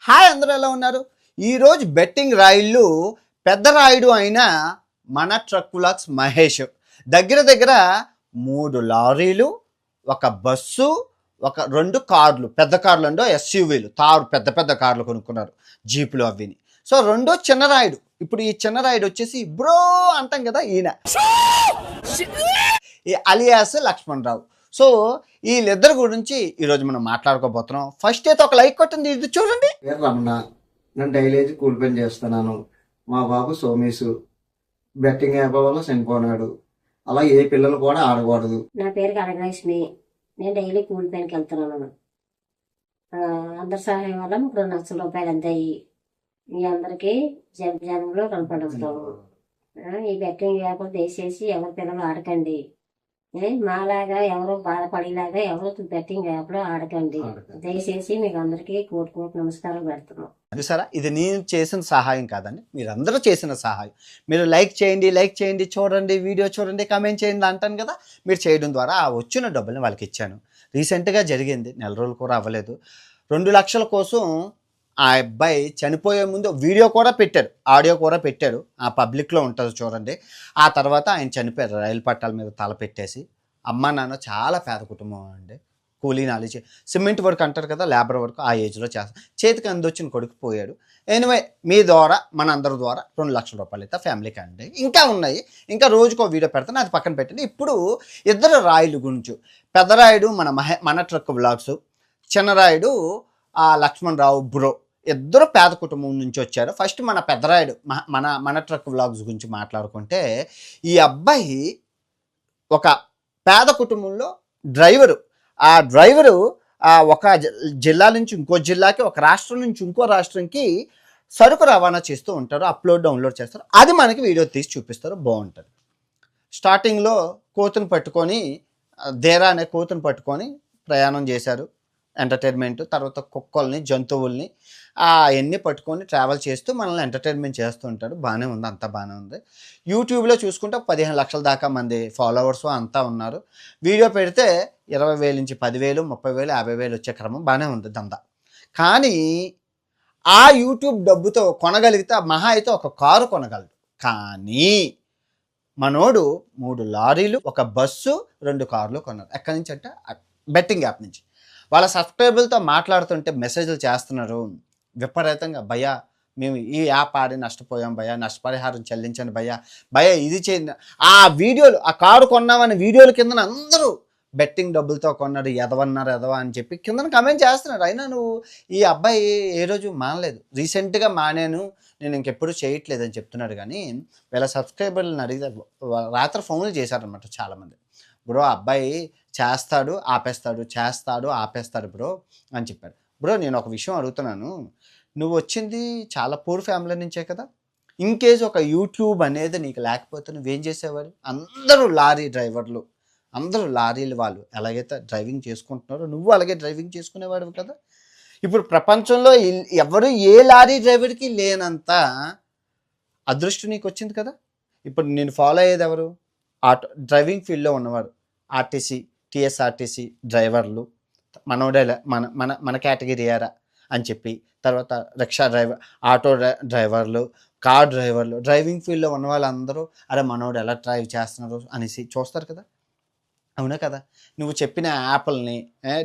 Hi, అందరూ ఎలా ఉన్నారు? ఈరోజు బెట్టింగ్ రాయుళ్ళు పెద్ద రాయుడు అయిన మన ట్రక్ వ్లాగ్స్ మహేష్ దగ్గర దగ్గర 3 లారీలు, ఒక బస్సు, ఒక 2 కార్లు, పెద్ద కార్లు అండో ఎస్యూవీలు, పెద్ద పెద్ద కార్లు కొనుక్కున్నారు, జీపులు అవిని. సో రెండో చిన్న రాయుడు. ఇప్పుడు ఈ చిన్న రాయుడు వచ్చేసి బ్రో అంటాం కదా, ఈయన అలియాస్ లక్ష్మణ్ రావు. సో వీళ్ళిద్దరి గురించి ఈరోజు మనం మాట్లాడుకోబోతున్నాం. ఫస్ట్ అయితే ఒక లైక్ కొట్టింది, ఇది చూడండి. రమణ, నేను డైలీ కూలి పని చేస్తున్నాను. మా బాబు సోమేశు బెట్టింగ్ యాప్ వల్ల చనిపోనాడు. అలా ఏ పిల్లలు కూడా ఆడకూడదు. నా పేరు కనకలక్ష్మి. నేను డైలీ కూలి పనికి వెళ్తున్నాను. అందరి సహాయం వల్ల 3 లక్షల రూపాయలు అంతాయి. మీ అందరికీ జనంలో కనపడుతాము. ఈ బెట్టింగ్ యాప్ దయచేసి ఎవరి పిల్లలు ఆడకండి. మాలాగా ఎవరు బాధపడేలాగా ఎవరు బెట్టింగ్ యాప్ లో ఆడకండి. దయచేసి మీకు అందరికీ కోటి నమస్కారం పెడుతున్నాం. చూసారా, ఇది నేను చేసిన సహాయం కాదండి, మీరందరూ చేసిన సహాయం. మీరు లైక్ చేయండి, చూడండి, వీడియో చూడండి, కామెంట్ చేయండి అంటాను కదా. మీరు చేయడం ద్వారా ఆ వచ్చిన డబ్బుల్ని వాళ్ళకి ఇచ్చాను. రీసెంట్గా జరిగింది, నెల రోజులు కూడా అవ్వలేదు. 2 లక్షల కోసం ఆ అబ్బాయి చనిపోయే ముందు వీడియో కూడా పెట్టారు, ఆడియో కూడా పెట్టారు. ఆ పబ్లిక్లో ఉంటుంది చూడండి. ఆ తర్వాత ఆయన చనిపోయారు, రైలు పట్టాల మీద తల పెట్టేసి. అమ్మ నాన్న చాలా పేద కుటుంబం అండి, కూలీ నాలి సిమెంట్ వర్క్ అంటారు కదా, లేబర్ వర్క్ ఆ ఏజ్లో చేస్తారు. చేతికి అందొచ్చిన కొడుకు పోయాడు. ఎనివే, మీ ద్వారా మన అందరి ద్వారా 2 లక్షల రూపాయలు అయితే ఫ్యామిలీకి అండి. ఇంకా ఉన్నాయి, ఇంకా రోజుకో వీడియో పెడతాను, అది పక్కన పెట్టండి. ఇప్పుడు ఇద్దరు రాయుడు గురించి, పెద్ద రాయుడు మన ట్రక్ వ్లాగ్స్, చిన్న రాయుడు లక్ష్మణ్ రావు బ్రో, ఇద్దరు పేద కుటుంబం నుంచి వచ్చారు. ఫస్ట్ మన పెద్దరాయుడు మన ట్రక్ వ్లాగ్స్ గురించి మాట్లాడుకుంటే, ఈ అబ్బాయి ఒక పేద కుటుంబంలో డ్రైవరు. ఆ డ్రైవరు ఒక జిల్లా నుంచి ఇంకో జిల్లాకి, ఒక రాష్ట్రం నుంచి ఇంకో రాష్ట్రంకి సరుకు రవాణా చేస్తూ ఉంటారు. డౌన్లోడ్ చేస్తారు, అది మనకి వీడియో తీసి చూపిస్తారు, బాగుంటుంది. స్టార్టింగ్లో కోతును పట్టుకొని, దేరా అనే కోతును పట్టుకొని ప్రయాణం చేశారు, ఎంటర్టైన్మెంట్. తర్వాత కుక్కల్ని, జంతువుల్ని అవన్నీ పట్టుకొని ట్రావెల్ చేస్తూ మనల్ని ఎంటర్టైన్మెంట్ చేస్తూ ఉంటాడు. బాగానే ఉంది, అంతా బాగానే ఉంది. యూట్యూబ్లో చూసుకుంటే 15 లక్షల దాకా మంది ఫాలోవర్స్ అంతా ఉన్నారు. వీడియో పెడితే 20,000 నుంచి 10,000, 30,000, 50,000 వచ్చే క్రమం బాగానే ఉంది దందా. కానీ ఆ యూట్యూబ్ డబ్బుతో కొనగలిగితే మహా అయితే ఒక కారు కొనగలడు. కానీ మనోడు 3 లారీలు, ఒక బస్సు, 2 కార్లు కొన్నారు. ఎక్కడి నుంచి అంటే బెట్టింగ్ యాప్ నుంచి. వాళ్ళ సబ్స్క్రైబర్లతో మాట్లాడుతుంటే మెసేజ్లు చేస్తున్నారు విపరీతంగా. భయ్యా, మేము ఈ యాప్ ఆడి నష్టపోయాం భయ్యా, నష్టపరిహారం చెల్లించండి భయ్యా ఇది చేయండి. ఆ వీడియోలు, ఆ కారు కొన్నామని వీడియోల కింద అందరూ బెట్టింగ్ డబ్బులతో కొన్నాడు, ఎదవా అని చెప్పి కింద కమెంట్ చేస్తున్నాడు. అయినా నువ్వు ఈ అబ్బాయి ఏ రోజు మానలేదు. రీసెంట్గా మానేను, నేను ఇంకెప్పుడు చేయట్లేదని చెప్తున్నాడు. కానీ వీళ్ళ సబ్స్క్రైబర్లను అడిగితే రాత్రి ఫోన్లు చేశారనమాట చాలామంది. బ్రో, అబ్బాయి చేస్తాడు ఆపేస్తాడు బ్రో అని చెప్పాడు. బ్రో, నేను ఒక విషయం అడుగుతున్నాను, నువ్వు వచ్చింది చాలా పూర్ ఫ్యామిలీ నుంచే కదా. ఇన్కేస్ ఒక యూట్యూబ్ అనేది నీకు లేకపోతే నువ్వేం చేసేవాడు? అందరూ లారీ డ్రైవర్లు, అందరూ లారీలు వాళ్ళు ఎలాగైతే డ్రైవింగ్ చేసుకుంటున్నారో నువ్వు అలాగే డ్రైవింగ్ చేసుకునేవాడు కదా. ఇప్పుడు ప్రపంచంలో ఎవరు ఏ లారీ డ్రైవర్కి లేనంత అదృష్టం నీకు వచ్చింది కదా. ఇప్పుడు నేను ఫాలో అయ్యేది ఎవరు? డ్రైవింగ్ ఫీల్డ్లో ఉన్నవారు, ఆర్టీసీ, టీఎస్ఆర్టీసీ డ్రైవర్లు, మనోడే మన కేటగిరీ ఏరా అని చెప్పి. తర్వాత రిక్షా డ్రైవర్, ఆటో డ్రైవర్లు, కార్ డ్రైవర్లు, డ్రైవింగ్ ఫీల్డ్లో ఉన్న వాళ్ళందరూ అరే మనోడు ఎలా డ్రైవ్ చేస్తున్నారు అనేసి చూస్తారు కదా. అవునా కదా? నువ్వు చెప్పిన యాప్లని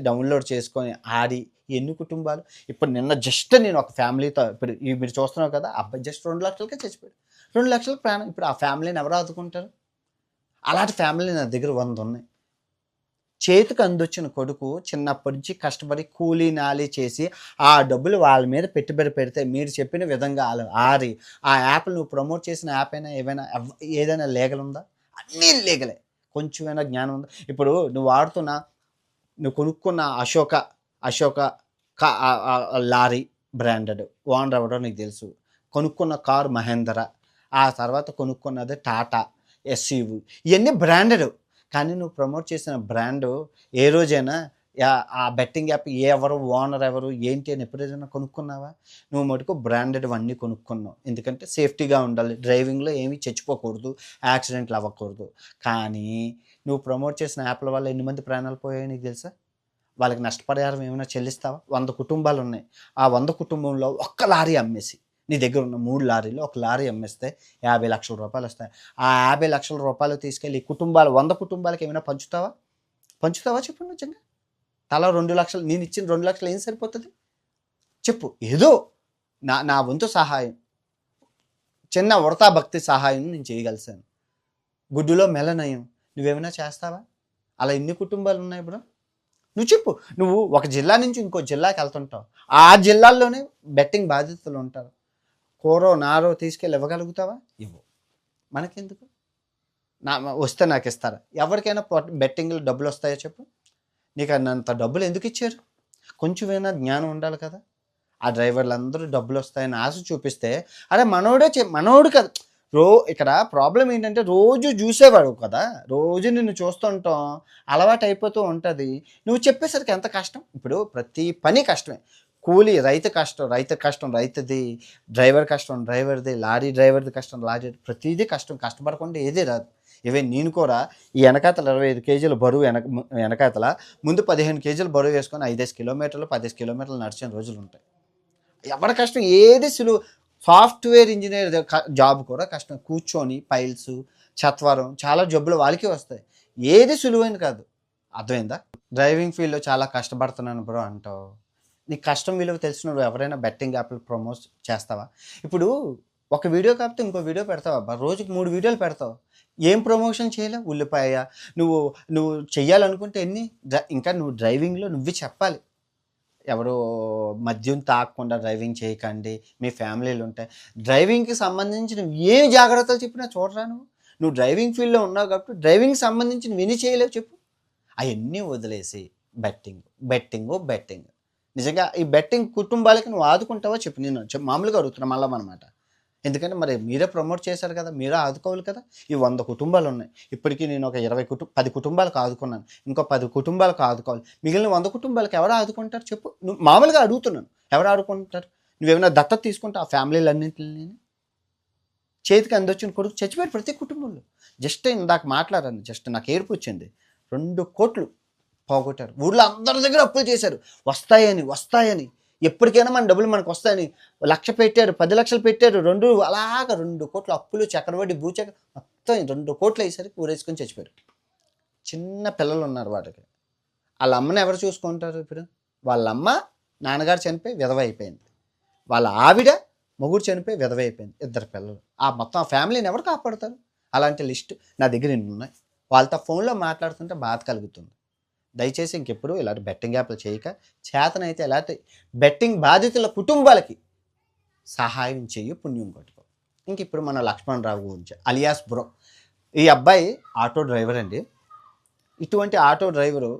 డౌన్లోడ్ చేసుకొని ఆడి ఎన్ని కుటుంబాలు. ఇప్పుడు నిన్న జస్ట్ నేను ఒక ఫ్యామిలీతో, ఇప్పుడు మీరు చూస్తున్నావు కదా, అబ్బాయి జస్ట్ 2 లక్షలకే చచ్చిపోయాడు. 2 లక్షలకు ప్రాణం. ఇప్పుడు ఆ ఫ్యామిలీని ఎవరు ఆదుకుంటారు? అలాంటి ఫ్యామిలీ నా దగ్గర 100 ఉన్నాయి. చేతికి అందొచ్చిన కొడుకు చిన్నప్పటి నుంచి కష్టపడి కూలీ నాలి చేసి ఆ డబ్బులు వాళ్ళ మీద పెట్టుబడి పెడితే మీరు చెప్పిన విధంగా వాళ్ళు ఆరి ఆ యాప్లు, నువ్వు ప్రమోట్ చేసిన యాప్ అయినా ఏదైనా లీగల్ ఉందా? అన్నీ లీగలే. కొంచెమైనా జ్ఞానం ఉందా? ఇప్పుడు నువ్వు కొనుక్కున్న అశోక లారీ బ్రాండెడ్, ఓనర్ ఎవడో నీకు తెలుసు. కొనుక్కున్న కారు మహేంద్ర, ఆ తర్వాత కొనుక్కున్నది టాటా ఎస్యూవి, ఇవన్నీ బ్రాండెడ్. కానీ నువ్వు ప్రమోట్ చేసిన బ్రాండు ఏ రోజైనా ఆ బెట్టింగ్ యాప్ ఎవరు, ఓనర్ ఎవరు, ఏంటి అని ఎప్పుడైనా కొనుక్కున్నావా? నువ్వు మటుకు బ్రాండెడ్ అన్నీ కొనుక్కున్నావు. ఎందుకంటే సేఫ్టీగా ఉండాలి, డ్రైవింగ్లో ఏమీ చచ్చిపోకూడదు, యాక్సిడెంట్లు అవ్వకూడదు. కానీ నువ్వు ప్రమోట్ చేసిన యాప్ల వల్ల ఎన్ని మంది ప్రాణాలు పోయాయి నీకు తెలుసా? వాళ్ళకి నష్టపరిహారం ఏమైనా చెల్లిస్తావా? 100 కుటుంబాలు ఉన్నాయి. ఆ 100 కుటుంబంలో ఒక్క లారీ అమ్మేసి, నీ దగ్గర ఉన్న 3 లారీలు ఒక లారీ అమ్మేస్తే 50 లక్షల రూపాయలు వస్తాయి. ఆ 50 లక్షల రూపాయలు తీసుకెళ్ళి ఈ కుటుంబాలు 100 కుటుంబాలకి ఏమైనా పంచుతావా చెప్పు నిజంగా? తలా 2 లక్షలు, నేను ఇచ్చిన 2 లక్షలు ఏం సరిపోతుంది చెప్పు? ఏదో నా వంతు సహాయం, చిన్న ఉడతా భక్తి సహాయం నేను చేయగలిసాను. గుడ్డులో మెలనయం నువ్వేమైనా చేస్తావా? అలా ఎన్ని కుటుంబాలు ఉన్నాయి బ్రో? నువ్వు చెప్పు. నువ్వు ఒక జిల్లా నుంచి ఇంకో జిల్లాకి వెళ్తుంటావు, ఆ జిల్లాల్లోనే బెట్టింగ్ బాధితులు ఉంటారు. కూరో నారో తీసుకెళ్ళి ఇవ్వగలుగుతావా? ఇవ్వు. మనకెందుకు? వస్తే నాకు ఇస్తారా? ఎవరికైనా బెట్టింగ్లో డబ్బులు వస్తాయో చెప్పు. నీకు అన్నంత డబ్బులు ఎందుకు ఇచ్చారు? కొంచెమైనా జ్ఞానం ఉండాలి కదా. ఆ డ్రైవర్లు అందరూ డబ్బులు వస్తాయని ఆశ చూపిస్తే, అరే మనోడు కదా. ఇక్కడ ప్రాబ్లం ఏంటంటే రోజు చూసేవాడు కదా, రోజు నిన్ను చూస్తుంటాం అలవాటు అయిపోతూ ఉంటుంది. నువ్వు చెప్పేసరికి ఎంత కష్టం. ఇప్పుడు ప్రతి పని కష్టమే. కూలీ రైతు కష్టం రైతుది, డ్రైవర్ కష్టం డ్రైవర్ది, లారీ డ్రైవర్ది కష్టం లారీ, ప్రతిదీ కష్టం. కష్టపడకుండా ఏదీ రాదు. ఇవే నేను కూడా ఈ వెనకాతల 25 కేజీల బరువు వెనకాతల ముందు 15 కేజీలు బరువు వేసుకొని 5 కిలోమీటర్లు 10 కిలోమీటర్లు నడిచిన రోజులు ఉంటాయి. ఎవరి కష్టం ఏది సులువు. సాఫ్ట్వేర్ ఇంజనీర్ జాబ్ కూడా కష్టం. కూర్చొని పైల్స్, చత్వరం, చాలా జబ్బులు వాళ్ళకి వస్తాయి. ఏది సులువైన కాదు. అర్థమైందా? డ్రైవింగ్ ఫీల్డ్లో చాలా కష్టపడుతున్నాను బ్రో అంటావు. నీకు కష్టం విలువ తెలిసిన నువ్వు ఎవరైనా బెట్టింగ్ యాప్లు ప్రమోట్ చేస్తావా? ఇప్పుడు ఒక వీడియో కాకపోతే ఇంకో వీడియో పెడతావా? రోజుకి 3 వీడియోలు పెడతావు. ఏం ప్రమోషన్ చేయలేవు. ఉల్లిపాయ నువ్వు చెయ్యాలనుకుంటే ఇంకా నువ్వు డ్రైవింగ్లో నువ్వు చెప్పాలి. ఎవరు మద్యం తాగకుండా డ్రైవింగ్ చేయకండి, మీ ఫ్యామిలీలు ఉంటాయి. డ్రైవింగ్కి సంబంధించి నువ్వు ఏం జాగ్రత్తలు చెప్పినా చూడరా. నువ్వు డ్రైవింగ్ ఫీల్డ్లో ఉన్నావు కాబట్టి డ్రైవింగ్ సంబంధించి నువ్వు ఎన్ని చేయలేవు చెప్పు. అవన్నీ వదిలేసి బెట్టింగ్ నిజంగా ఈ బెట్టింగ్ కుటుంబాలకి నువ్వు ఆదుకుంటావో చెప్పు. నేను మామూలుగా అడుగుతున్నా మళ్ళీ అనమాట. ఎందుకంటే మరి మీరే ప్రమోట్ చేశారు కదా, మీరే ఆదుకోవాలి కదా. ఈ 100 కుటుంబాలు ఉన్నాయి. ఇప్పటికీ నేను ఒక 10 కుటుంబాలకు ఆదుకున్నాను. ఇంకో 10 కుటుంబాలకు ఆదుకోవాలి. మిగిలిన 100 కుటుంబాలకు ఎవరు ఆదుకుంటారు చెప్పు. నువ్వు మామూలుగా అడుగుతున్నాను, ఎవరు ఆదుకుంటారు? నువ్వేమైనా దత్తత తీసుకుంటే ఆ ఫ్యామిలీలన్నింటినీ చేతికి అందొచ్చిన కొడుకు చచ్చిపోయాడు ప్రతి కుటుంబంలో. జస్ట్ ఇందాక మాట్లాడాను, జస్ట్ నాకు ఏడుపు వచ్చింది. 2 కోట్లు పోగొట్టారు. ఊళ్ళో అందరి దగ్గర అప్పులు చేశారు, వస్తాయని ఎప్పటికైనా మన డబ్బులు మనకు వస్తాయని. 1,00,000 పెట్టారు, 10 లక్షలు పెట్టారు, 2 కోట్ల అప్పులు, చక్రవడ్డీ, భూచక్ర మొత్తం 2 కోట్లు వేసరికి ఊరేసుకొని చచ్చిపోయారు. చిన్న పిల్లలు ఉన్నారు వాటికి. వాళ్ళ అమ్మని ఎవరు చూసుకుంటారు? ఇప్పుడు వాళ్ళ అమ్మ నాన్నగారు చనిపోయి విధవ అయిపోయింది, వాళ్ళ ఆవిడ మొగుడు చనిపోయి విధవ అయిపోయింది, 2 పిల్లలు. మొత్తం ఆ ఫ్యామిలీని ఎవరు కాపాడుతారు? అలాంటి లిస్ట్ నా దగ్గర ఉన్నాయి. వాళ్ళతో ఫోన్లో మాట్లాడుతుంటే బాధ కలుగుతుంది. దయచేసి ఇంకెప్పుడు ఇలాంటి బెట్టింగ్ యాప్లు చేయక, చేతనైతే ఇలాంటి బెట్టింగ్ బాధితుల కుటుంబాలకి సహాయం చెయ్యి, పుణ్యం కొట్టుకో. ఇంక ఇప్పుడు మన లక్ష్మణరావు గురించి, అలియాస్ బ్రో. ఈ అబ్బాయి ఆటో డ్రైవర్ అండి. ఇటువంటి ఆటో డ్రైవరు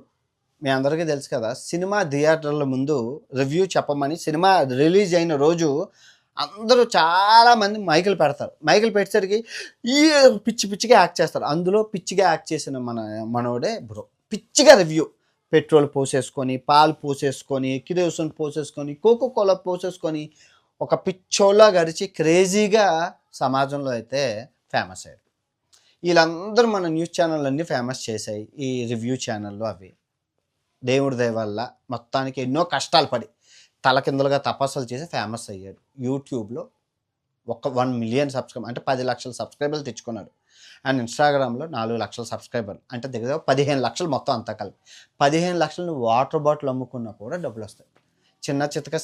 మీ అందరికీ తెలుసు కదా, సినిమా థియేటర్ల ముందు రివ్యూ చెప్పమని సినిమా రిలీజ్ అయిన రోజు అందరూ చాలామంది మైకులు పెడతారు. మైకులు పెట్టేసరికి ఈ పిచ్చిగా యాక్ట్ చేస్తారు. అందులో పిచ్చిగా యాక్ట్ చేసిన మనోడే బ్రో. పిచ్చిగా రివ్యూ, పెట్రోల్ పోసేసుకొని, పాలు పోసేసుకొని, కిరోసిన్ పోసేసుకొని, కోకోకోలా పోసేసుకొని, ఒక పిచ్చోలా గడిచి క్రేజీగా సమాజంలో అయితే ఫేమస్ అయ్యారు. వీళ్ళందరూ మన న్యూస్ ఛానల్ అన్నీ ఫేమస్ చేశాయి. ఈ రివ్యూ ఛానళ్ళు అవి దేవుడి దయ వల్ల మొత్తానికి ఎన్నో కష్టాలు పడి తలకిందులుగా తపస్సులు చేసి ఫేమస్ అయ్యాడు. యూట్యూబ్లో 1 మిలియన్ సబ్స్క్రైబర్ అంటే 10 లక్షల సబ్స్క్రైబర్లు తెచ్చుకున్నాడు. అండ్ ఇన్స్టాగ్రామ్లో 4 లక్షల సబ్స్క్రైబర్లు అంటే దగ్గర 15 లక్షలు మొత్తం అంతా కలిపి. 15 లక్షలు నువ్వు వాటర్ బాటిల్ అమ్ముకున్నా కూడా డబ్బులు వస్తాయి. చిన్న చిత్తగా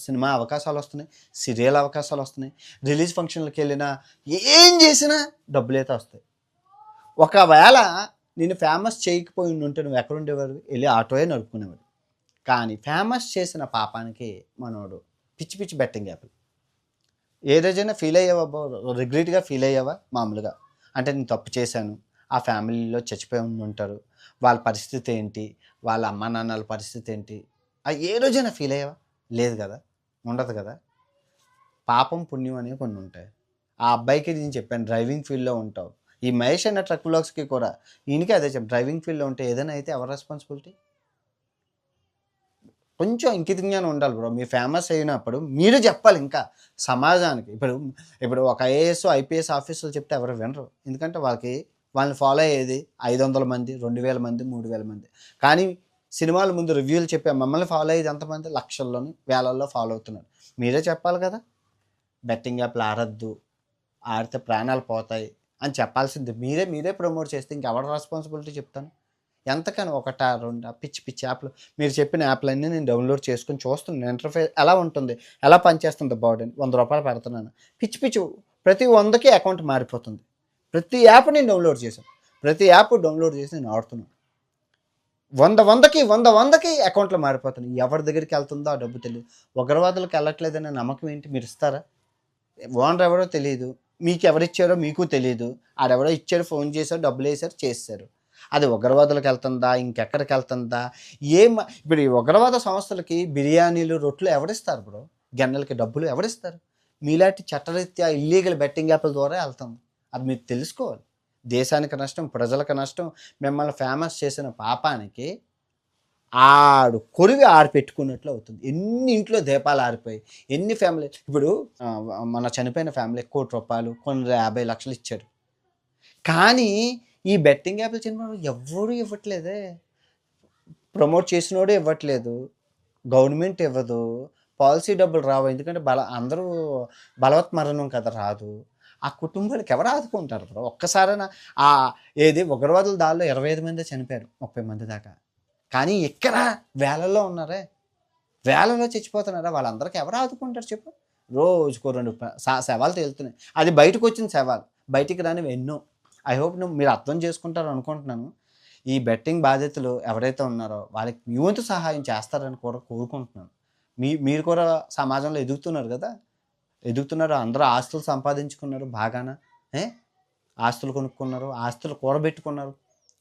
సినిమా అవకాశాలు వస్తున్నాయి, సీరియల్ అవకాశాలు వస్తున్నాయి, రిలీజ్ ఫంక్షన్లకు వెళ్ళినా ఏం చేసినా డబ్బులు అయితే వస్తాయి. ఒకవేళ నేను ఫేమస్ చేయకపోయి ఉంటే నువ్వు ఎక్కడుండేవారు? వెళ్ళి ఆటోయే నడుపుకునేవాడు. కానీ ఫేమస్ చేసిన పాపానికి మనోడు పిచ్చి బెట్టింగ్ యాప్లు. ఏ రోజైనా ఫీల్ అయ్యావా? రిగ్రెట్గా ఫీల్ అయ్యావా? మామూలుగా అంటే నేను తప్పు చేశాను, ఆ ఫ్యామిలీలో చచ్చిపోయి ఉంటారు, వాళ్ళ పరిస్థితి ఏంటి, వాళ్ళ అమ్మ నాన్నల పరిస్థితి ఏంటి, ఏ రోజైనా ఫీల్ అయ్యావా? లేదు కదా, ఉండదు కదా. పాపం పుణ్యం అనేవి కొన్ని ఉంటాయి. ఆ అబ్బాయికి నేను చెప్పాను, డ్రైవింగ్ ఫీల్డ్లో ఉంటావు. ఈ మహేష్ అన్న ట్రక్ బ్లాగ్స్కి కూడా ఈయనకి అదే చెప్పాను, డ్రైవింగ్ ఫీల్డ్లో ఉంటే ఏదైనా అయితే ఎవరి రెస్పాన్సిబిలిటీ? కొంచెం ఇంకిత జ్ఞానం ఉండాలి బ్రో. మీరు ఫేమస్ అయినప్పుడు మీరు చెప్పాలి ఇంకా సమాజానికి. ఇప్పుడు ఒక ఐఏఎస్ ఐపీఎస్ ఆఫీసర్లు చెప్తే ఎవరు వినరు. ఎందుకంటే వాళ్ళని ఫాలో అయ్యేది 500 మంది, 2000 మంది, 3000 మంది. కానీ సినిమాల ముందు రివ్యూలు చెప్పే మమ్మల్ని ఫాలో అయ్యేది ఎంతమంది? లక్షల్లోని వేలల్లో ఫాలో అవుతున్నారు. మీరే చెప్పాలి కదా, బెట్టింగ్ యాప్లు ఆడద్దు, ఆడితే ప్రాణాలు పోతాయి అని చెప్పాల్సింది మీరే ప్రమోట్ చేస్తే ఇంకెవరి రెస్పాన్సిబిలిటీ చెప్తాను? ఎంతకని ఒకటా రెండా పిచ్చి పిచ్చి యాప్లు, మీరు చెప్పిన యాప్లన్నీ నేను డౌన్లోడ్ చేసుకొని చూస్తున్నాను. ఇంటర్ఫేస్ ఎలా ఉంటుంది, ఎలా పనిచేస్తుంది బాడీని. 100 రూపాయలు పెడుతున్నాను, పిచ్చి పిచ్చి ప్రతి 100కి అకౌంట్ మారిపోతుంది. ప్రతి యాప్ నేను డౌన్లోడ్ చేశాను, ప్రతి యాప్ డౌన్లోడ్ చేసి నేను ఆడుతున్నాను. 100కి అకౌంట్లో మారిపోతున్నాయి. ఎవరి దగ్గరికి వెళ్తుందో ఆ డబ్బు తెలియదు. ఉగ్రవాదులకు వెళ్ళట్లేదనే నమ్మకం ఏంటి? మీరు ఇస్తారా? ఓనర్ ఎవరో తెలియదు, మీకు ఎవరిచ్చారో మీకు తెలియదు. ఆడెవరో ఇచ్చారు, ఫోన్ చేశారు, డబ్బులు వేసారు, చేస్తారు. అది ఉగ్రవాదులకు వెళ్తుందా, ఇంకెక్కడికి వెళ్తుందా? ఇప్పుడు ఈ ఉగ్రవాద సంస్థలకి బిర్యానీలు, రొట్లు ఎవరిస్తారు బ్రో? గన్నెలకి డబ్బులు ఎవరిస్తారు? మీలాంటి చట్టరీత్యా ఇల్లీగల్ బెట్టింగ్ యాప్ల ద్వారా వెళ్తుంది. అది మీరు తెలుసుకోవాలి. దేశానికి నష్టం, ప్రజలకు నష్టం. మిమ్మల్ని ఫేమస్ చేసిన పాపానికి ఆడు కొరివి ఆరు పెట్టుకున్నట్లు అవుతుంది. ఎన్ని ఇంట్లో దీపాలు ఆరిపోయి, ఎన్ని ఫ్యామిలీ. ఇప్పుడు మన చనిపోయిన ఫ్యామిలీ 1 కోటి రూపాయలు, కొన్ని 50 లక్షలు ఇచ్చారు. కానీ ఈ బెట్టింగ్ యాప్లు చిన్న ఎవరు ఇవ్వట్లేదే. ప్రమోట్ చేసినోడే ఇవ్వట్లేదు, గవర్నమెంట్ ఇవ్వదు, పాలసీ డబ్బులు రావు. ఎందుకంటే అందరూ బలవత్ మరణం కదా, రాదు. ఆ కుటుంబానికి ఎవరు ఆదుకుంటారు బ్రో? ఒక్కసారైనా ఏది ఉగ్రవాదుల దానిలో 25 మంది చనిపోయారు, 30 మంది దాకా. కానీ ఇక్కడ వేలల్లో ఉన్నారే, వేలలో చచ్చిపోతున్నారా? వాళ్ళందరికీ ఎవరు ఆదుకుంటారు చెప్పు? రోజుకో 2 శవాలు తేలుతున్నాయి. అది బయటకు వచ్చిన శవాలు, బయటికి రానివి ఎన్నో. ఐ హోప్ మీరు అర్థం చేసుకుంటారు అనుకుంటున్నాను. ఈ బెట్టింగ్ బాధితులు ఎవరైతే ఉన్నారో వాళ్ళకి మీ వంతు సహాయం చేస్తారని కూడా కోరుకుంటున్నాను. మీరు కూడా సమాజంలో ఎదుగుతున్నారు కదా, ఎదుగుతున్నారు. అందరూ ఆస్తులు సంపాదించుకున్నారు బాగానా, ఆస్తులు కొనుక్కున్నారు, ఆస్తులు కూడబెట్టుకున్నారు.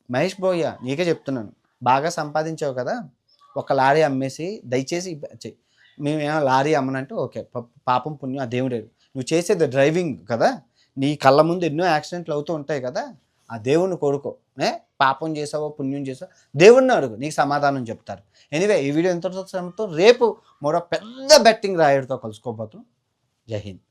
మహేష్ భోయ్య నీకే చెప్తున్నాను, బాగా సంపాదించావు కదా, ఒక లారీ అమ్మేసి దయచేసి మేమేమో లారీ అమ్మనంటే ఓకే, పాపం పుణ్యం ఆ దేవుడే. నువ్వు చేసేది డ్రైవింగ్ కదా, నీ కళ్ళ ముందు ఎన్నో యాక్సిడెంట్లు అవుతూ ఉంటాయి కదా, ఆ దేవుణ్ణి కోరుకో. పాపం చేసావో పుణ్యం చేసావో దేవుణ్ణి అడుగు, నీకు సమాధానం చెప్తారు. ఎనీవే, ఈ వీడియో ఎంతతో రేపు మరో పెద్ద బెట్టింగ్ రాయుడితో కలుసుకోబోతున్నాం. జై హింద్.